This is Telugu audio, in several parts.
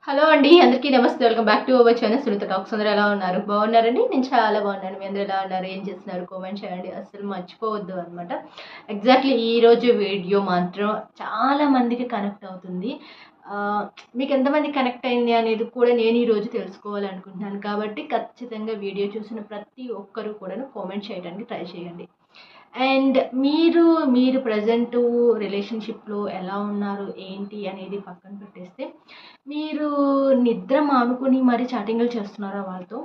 హలో అండి. అందరికీ నమస్తే. Welcome back to our channel Sunitha talks. అందరూ ఎలా ఉన్నారు? బాగున్నారండి? నేను చాలా బాగున్నాను. మీ అందరూ ఎలా ఉన్నారు? ఏం చేస్తున్నారు? కామెంట్ చేయండి. అస్సలు మర్చిపోవద్దు అనమాట. ఎగ్జాక్ట్లీ ఈరోజు వీడియో మాత్రం చాలా మందికి కనెక్ట్ అవుతుంది. ఆహ్, మీకు ఎంతమంది కనెక్ట్ అయింది అనేది కూడా నేను ఈరోజు తెలుసుకోవాలనుకుంటున్నాను. కాబట్టి ఖచ్చితంగా వీడియో చూసిన ప్రతి ఒక్కరు కూడాను కామెంట్ చేయడానికి ట్రై చేయండి. అండ్ మీరు ప్రెజెంటు రిలేషన్‌షిప్‌లో ఎలా ఉన్నారు? ఏంటి అనేది పక్కన పెట్టేస్తే, మీరు నిద్ర మానుకొని మరి చాటింగులు చేస్తున్నారా వాళ్ళతో?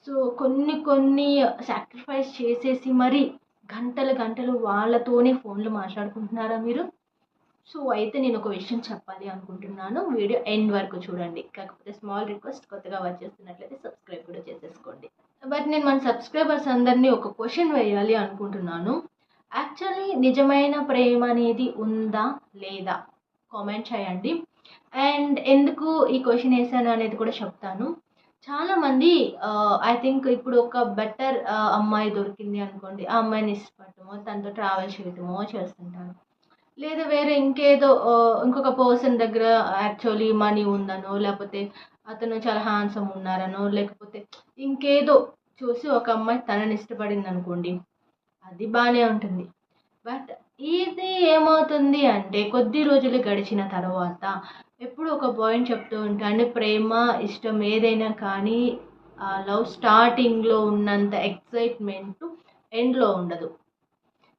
సో, కొన్ని సాక్రిఫైస్ చేసేసి మరి గంటలు వాళ్ళతోనే ఫోన్‌లో మాట్లాడుకుంటున్నారా మీరు? సో, అయితే నేనొక విషయం చెప్పాలి అనుకుంటున్నాను. వీడియో ఎండ్ వరకు చూడండి. కాకపోతే స్మాల్ రిక్వెస్ట్, కొత్తగా వాచ్ చేస్తున్నట్లయితే సబ్స్క్రైబ్ కూడా చేసేసుకోండి. బట్ నేను మన సబ్స్క్రైబర్స్ అందరినీ ఒక క్వెషన్ వేయాలి అనుకుంటున్నాను. యాక్చువల్లీ నిజమైన ప్రేమ అనేది ఉందా? లేదా? కామెంట్ చేయండి. అండ్ ఎందుకు ఈ క్వెషన్ ఏసాను అనేది కూడా చెప్తాను. చాలామంది ఐ థింక్ ఇప్పుడు ఒక బెటర్ అమ్మాయి దొరికింది అనుకోండి. ఆ అమ్మాయిని ఇష్టపడటమో, తనతో ట్రావెల్ చేయటమో చేస్తుంటారు. లేదా వేరే ఇంకేదో ఇంకొక పర్సన్ దగ్గర యాక్చువల్లీ మనీ ఉందనో, లేకపోతే అతను చాలా హ్యాండ్సమ్ ఉన్నారనో, లేకపోతే ఇంకేదో చూసి ఒక అమ్మాయి తనని ఇష్టపడిందనుకోండి. అది బానే ఉంటుంది. బట్ ఇది ఏమవుతుంది అంటే కొద్ది రోజులు గడిచిన తర్వాత ఎప్పుడు ఒక పాయింట్ చెప్తూ ఉంటాను. ప్రేమ, ఇష్టం ఏదైనా కానీ లవ్ స్టార్టింగ్‌లో ఉన్నంత ఎక్సైట్‌మెంట్ ఎండ్‌లో ఉండదు.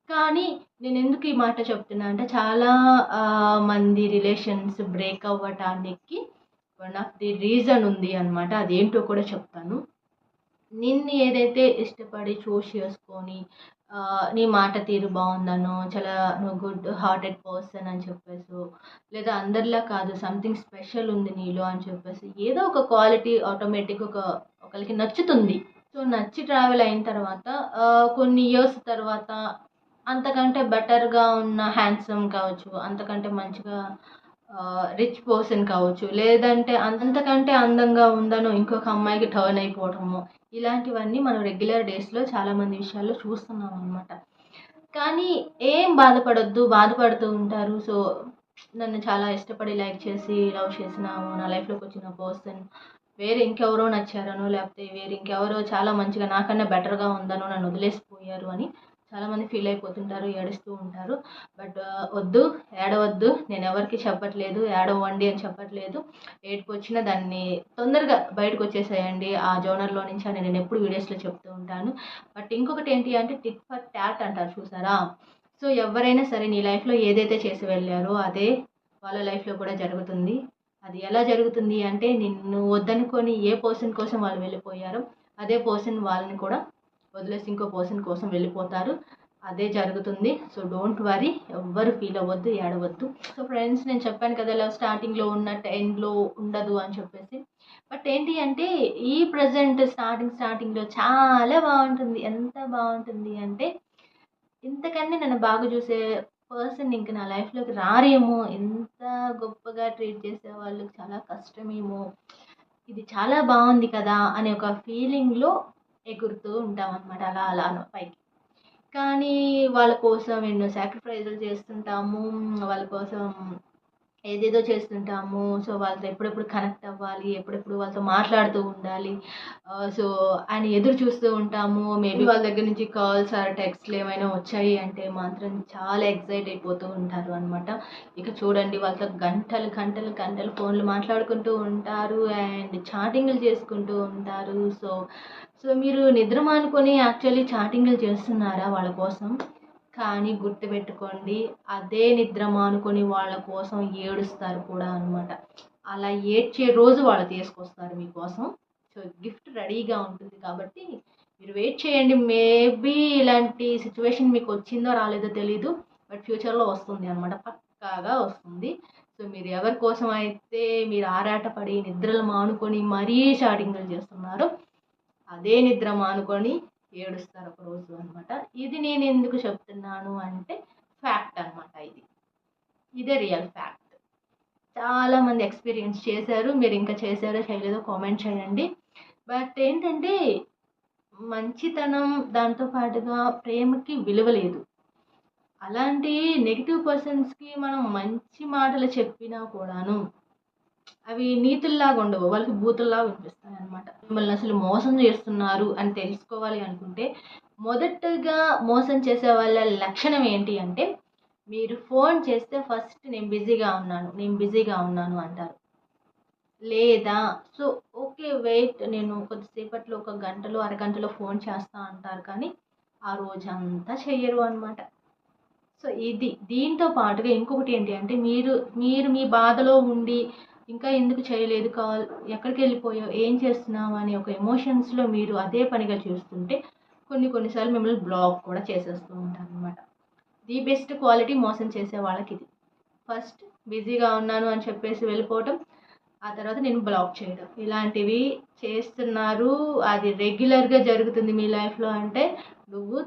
కానీ నేనెందుకు ఈ మాట చెప్తున్నా అంటే చాలా మంది రిలేషన్స్ బ్రేక్ అవ్వటానికి వన్ ఆఫ్ ది రీజన్ ఉంది అనమాట. అదేంటో కూడా చెప్తాను. నిన్ను ఏదైతే ఇష్టపడి చూస్ చేసుకొని నీ మాట తీరు బావుందనో, చాలా నువ్వు గుడ్ హార్టెడ్ పర్సన్ అని చెప్పేసో, లేదా అందరిలా కాదు సంథింగ్ స్పెషల్ ఉంది నీలో అని చెప్పేసి ఏదో ఒక క్వాలిటీ ఆటోమేటిక్‌గా ఒకళ్ళకి నచ్చుతుంది. సో, నచ్చి ట్రావెల్ అయిన తర్వాత కొన్ని ఇయర్స్ తర్వాత అంతకంటే బెటర్‌గా ఉన్న హ్యాండ్సమ్ కావచ్చు, అంతకంటే మంచిగా రిచ్ పర్సన్ కావచ్చు, లేదంటే అంతకంటే అందంగా ఉందనో ఇంకొక అమ్మాయికి టర్న్ అయిపోవటము. ఇలాంటివన్నీ మనం రెగ్యులర్ డేస్‌లో చాలామంది విషయాల్లో చూస్తున్నామనమాట. కానీ ఏం బాధపడొద్దు. బాధపడుతూ ఉంటారు. సో, నన్ను చాలా ఇష్టపడి లైక్ చేసి లవ్ చేసినాము. నా లైఫ్‌లోకొచ్చిన పర్సన్ వేరే ఇంకెవరో నచ్చారనో, లేకపోతే వేరే ఇంకెవరో చాలా మంచిగా నాకన్నా బెటర్‌గా ఉందనో నన్ను వదిలేసిపోయారు అని చాలామంది ఫీల్ అయిపోతుంటారు. ఏడుస్తూ ఉంటారు. బట్ వద్దు, ఏడవద్దు. నేనెవరికీ చెప్పట్లేదు. ఏడవండి అని చెప్పట్లేదు. ఏడుపొచ్చినా దాన్ని తొందరగా బయటకొచ్చేసేయండి ఆ జోనర్‌లో నుంచి అని నేనెప్పుడు వీడియోస్‌లో చెప్తూ ఉంటాను. బట్ ఇంకొకటేంటి అంటే టిట్ ఫర్ టాట్ అంటారు చూసారా? సో, ఎవ్వరైనా సరే నీ లైఫ్‌లో ఏదైతే చేసి వెళ్లారో అదే వాళ్ళ లైఫ్‌లో కూడా జరుగుతుంది. అది ఎలా జరుగుతుంది అంటే నిన్ను వద్దనుకోని ఏ పర్సన్ కోసం వాళ్ళు వెళ్ళిపోయారో అదే పర్సన్ వాళ్ళని కూడా వదిలేసి ఇంకో పర్సన్ కోసం వెళ్ళిపోతారు. అదే జరుగుతుంది. So, don't worry. ఎవ్వరు ఫీల్ అవ్వద్దు, ఏడవద్దు. సో, ఫ్రెండ్స్ నేను చెప్పాను కదా! లవ్ స్టార్టింగ్‌లో ఉన్నట్టు ఎండ్‌లో ఉండదు అని చెప్పేసి. బట్ ఏంటి అంటే ఈ ప్రెజెంట్ స్టార్టింగ్‌లో చాలా బావుంటుంది. ఎంత బావుంటుంది అంటే ఇంతకన్నా నన్ను బాగా చూసే పర్సన్ ఇంక నా లైఫ్‌లోకి రారేమో! ఎంత గొప్పగా ట్రీట్ చేసేవాళ్ళు చాలా కష్టమేమో! ఇది చాలా బావుంది కదా! అనే ఒక ఫీలింగ్‌లో ఎగురుతూ ఉంటామనమాట. అలా పైకి. కానీ వాళ్ళ కోసం ఎన్నో సాక్రిఫైజులు చేస్తుంటాము. వాళ్ళ కోసం ఏదేదో చేస్తుంటాము. సో, వాళ్ళతో ఎప్పుడెప్పుడు కనెక్ట్ అవ్వాలి, ఎప్పుడెప్పుడు వాళ్ళతో మాట్లాడుతూ ఉండాలి. సో, అని ఎదురు చూస్తూ ఉంటాము. మేబీ వాళ్ళ దగ్గర నుంచి కాల్స్ ఆర్ టెక్స్ట్‌లు ఏమైనా వచ్చాయి అంటే మాత్రం చాలా ఎక్సైట్ అయిపోతూ ఉంటారు అనమాట. ఇక చూడండి వాళ్ళతో గంటలు ఫోన్‌లు మాట్లాడుకుంటూ ఉంటారు. అండ్ చాటింగులు చేసుకుంటూ ఉంటారు. సో, మీరు నిద్ర మానుకొని యాక్చువల్లీ చాటింగులు చేస్తున్నారా వాళ్ళ కోసం? కానీ గుర్తుపెట్టుకోండి అదే నిద్ర మానుకొని వాళ్ళ కోసం ఏడుస్తారు కూడా అనమాట. అలా ఏడ్చే రోజు వాళ్ళు తీసుకొస్తారు మీకోసం. సో, గిఫ్ట్ రెడీగా ఉంటుంది కాబట్టి మీరు వెయిట్ చేయండి. మేబీ ఇలాంటి సిట్యుయేషన్ మీకొచ్చిందో రాలేదో తెలీదు. బట్ ఫ్యూచర్‌లో వస్తుంది అనమాట. పక్కాగా వస్తుంది. సో, మీరు ఎవరి కోసం అయితే మీరు ఆరాటపడి నిద్రలు మానుకొని మరీ చాటింగులు చేస్తున్నారో అదే నిద్ర మానుకొని ఏడుస్తారు ఒకరోజు అనమాట. ఇది నేనెందుకు చెప్తున్నాను అంటే ఫ్యాక్ట్ అనమాట ఇది. ఇదే రియల్ ఫ్యాక్ట్. చాలామంది ఎక్స్‌పీరియన్స్ చేశారు. మీరింకా చేశారో చేయలేదో కామెంట్ చేయండి. బట్ ఏంటంటే మంచితనం దాంతో పాటుగా ప్రేమకి విలువ లేదు. అలాంటి నెగెటివ్ పర్సన్స్‌కి మనం మంచి మాటలు చెప్పినా కూడాను అవి నీతుల్లాగా ఉండవు, వాళ్ళకి బూతుల్లాగా వినిపిస్తాయి అనమాట. మిమ్మల్ని అసలు మోసం చేస్తున్నారు అని తెలుసుకోవాలి అనుకుంటే మొదటగా మోసం చేసే వాళ్ళ లక్షణం ఏంటి అంటే, మీరు ఫోన్ చేస్తే ఫస్ట్ నేను బిజీగా ఉన్నాను అంటారు. లేదా సో ఓకే వెయిట్, నేను కొద్దిసేపట్లో ఒక గంటలో అరగంటలో ఫోన్ చేస్తా అంటారు, కానీ ఆ రోజంతా చెయ్యరు అనమాట. సో దీంతో పాటుగా ఇంకొకటి ఏంటి అంటే, మీరు మీరు మీ బాధలో ఉండి ఇంకా ఎందుకు చేయలేదు కాల్, ఎక్కడికి వెళ్ళిపోయావు, ఏం చేస్తున్నావు అని ఒక ఎమోషన్స్లో మీరు అదే పనిగా చూస్తుంటే కొన్నిసార్లు మిమ్మల్ని బ్లాక్ కూడా చేసేస్తూ ఉంటారు అనమాట. ది బెస్ట్ క్వాలిటీ మోసం చేసే వాళ్ళకి ఇది. ఫస్ట్ బిజీగా ఉన్నాను అని చెప్పేసి వెళ్ళిపోవటం, ఆ తర్వాత నేను బ్లాక్ చేయడం, ఇలాంటివి చేస్తున్నారు. అది రెగ్యులర్గా జరుగుతుంది మీ లైఫ్లో అంటే నువ్వు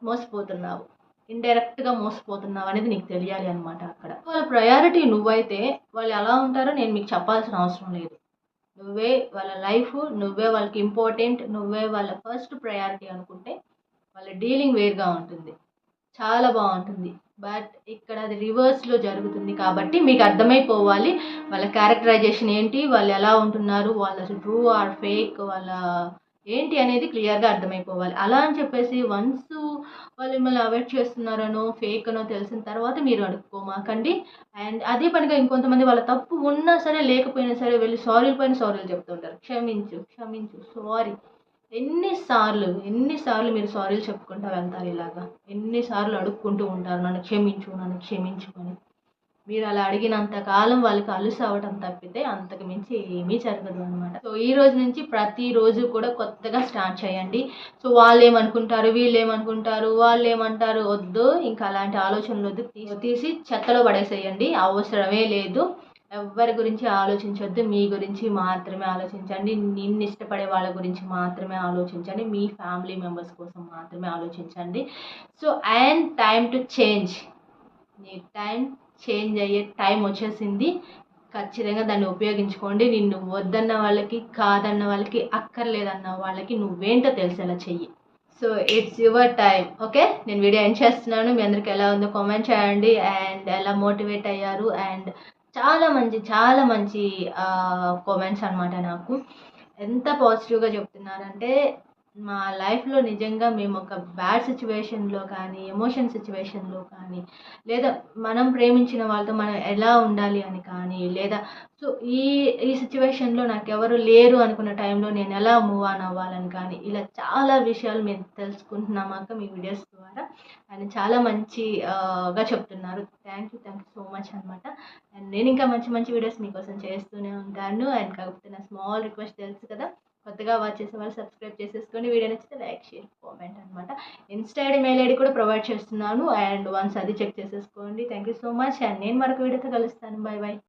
మోసపోతున్నావు, ఇండైరెక్ట్గా మోసపోతున్నావు అనేది నీకు తెలియాలి అనమాట. అక్కడ వాళ్ళ ప్రయారిటీ నువ్వైతే వాళ్ళు ఎలా ఉంటారో నేను మీకు చెప్పాల్సిన అవసరం లేదు. నువ్వే వాళ్ళ లైఫ్, నువ్వే వాళ్ళకి ఇంపార్టెంట్, నువ్వే వాళ్ళ ఫస్ట్ ప్రయారిటీ అనుకుంటే వాళ్ళ డీలింగ్ వేరుగా ఉంటుంది, చాలా బాగుంటుంది. బట్ ఇక్కడ అది రివర్స్లో జరుగుతుంది కాబట్టి మీకు అర్థమైపోవాలి వాళ్ళ క్యారెక్టరైజేషన్ ఏంటి, వాళ్ళు ఎలా ఉంటున్నారు, వాళ్ళ ట్రూ ఆర్ ఫేక్, వాళ్ళ ఏంటి అనేది క్లియర్గా అర్థమైపోవాలి. అలా అని చెప్పేసి వన్స్ వాళ్ళు మిమ్మల్ని అవాయిడ్ చేస్తున్నారనో ఫేక్ అనో తెలిసిన తర్వాత మీరు అడుక్కోమాకండి. అండ్ అదే పనిగా ఇంకొంతమంది వాళ్ళ తప్పు ఉన్నా సరే లేకపోయినా సరే వెళ్ళి సారీల పైన సారీలు చెప్తుంటారు. క్షమించు క్షమించు సారీ. ఎన్నిసార్లు మీరు సారీలు చెప్పుకుంటా వెళ్తారు ఇలాగా, ఎన్నిసార్లు అడుక్కుంటూ ఉంటారు నన్ను క్షమించు అని. మీరు అలా అడిగినంత కాలం వాళ్ళకి అలుసు అవ్వటం తప్పితే అంతకు మించి ఏమీ జరగదు అనమాట. సో ఈ రోజు నుంచి ప్రతిరోజు కూడా కొత్తగా స్టార్ట్ చేయండి. సో వాళ్ళు ఏమనుకుంటారు వాళ్ళు ఏమంటారు వద్దు, ఇంకా అలాంటి ఆలోచనలు వద్దు, తీసి చెత్తలో పడేసేయండి, అవసరమే లేదు. ఎవరి గురించి ఆలోచించొద్దు, మీ గురించి మాత్రమే ఆలోచించండి, నిన్ను ఇష్టపడే వాళ్ళ గురించి మాత్రమే ఆలోచించండి, మీ ఫ్యామిలీ మెంబర్స్ కోసం మాత్రమే ఆలోచించండి. So and time to change, నీ చేంజ్ అయ్యే టైం వచ్చేసింది. ఖచ్చితంగా దాన్ని ఉపయోగించుకోండి. నిన్ను వద్దన్న వాళ్ళకి, కాదన్న వాళ్ళకి, అక్కర్లేదన్న వాళ్ళకి నువ్వేంటో తెలిసేలా చెయ్యి. So it's your time. Okay, నేను వీడియో ఎండ్ చేస్తున్నాను. మీ అందరికి ఎలా ఉందో కామెంట్ చేయండి అండ్ ఎలా మోటివేట్ అయ్యారు. అండ్ చాలా మంచి కామెంట్స్ అనమాట. నాకు ఎంత పాజిటివ్గా చెప్తున్నారంటే, మా లైఫ్లో నిజంగా మేము ఒక బ్యాడ్ సిచ్యువేషన్లో కానీ, ఎమోషన్ సిచ్యువేషన్లో కానీ, లేదా మనం ప్రేమించిన వాళ్ళతో మనం ఎలా ఉండాలి అని కానీ, లేదా సో ఈ సిచ్యువేషన్లో నాకు ఎవరు లేరు అనుకున్న టైంలో నేను ఎలా మూవ్ ఆన్ అవ్వాలని కానీ, ఇలా చాలా విషయాలు మేము తెలుసుకుంటున్నామాక మీ వీడియోస్ ద్వారా. అండ్ చాలా మంచిగా చెప్తున్నారు. థ్యాంక్ యూ సో మచ్ అనమాట. అండ్ నేను ఇంకా మంచి వీడియోస్ మీకోసం చేస్తూనే ఉంటాను. అండ్ కాకపోతే నా స్మాల్ రిక్వెస్ట్ తెలుసు కదా, కొత్తగా వాచ్ చేసే వాళ్ళు సబ్స్క్రైబ్ చేసేసుకొని, వీడియో నచ్చితే లైక్ షేర్ కామెంట్ అనమాట. ఇన్స్టా ఐడి మెయిల్ ఐడి కూడా ప్రొవైడ్ చేస్తున్నాను. అండ్ వన్స్ అది చెక్ చేసేసుకోండి. Thank you so much. And నేను మరొక వీడియోతో కలుస్తాను. బై.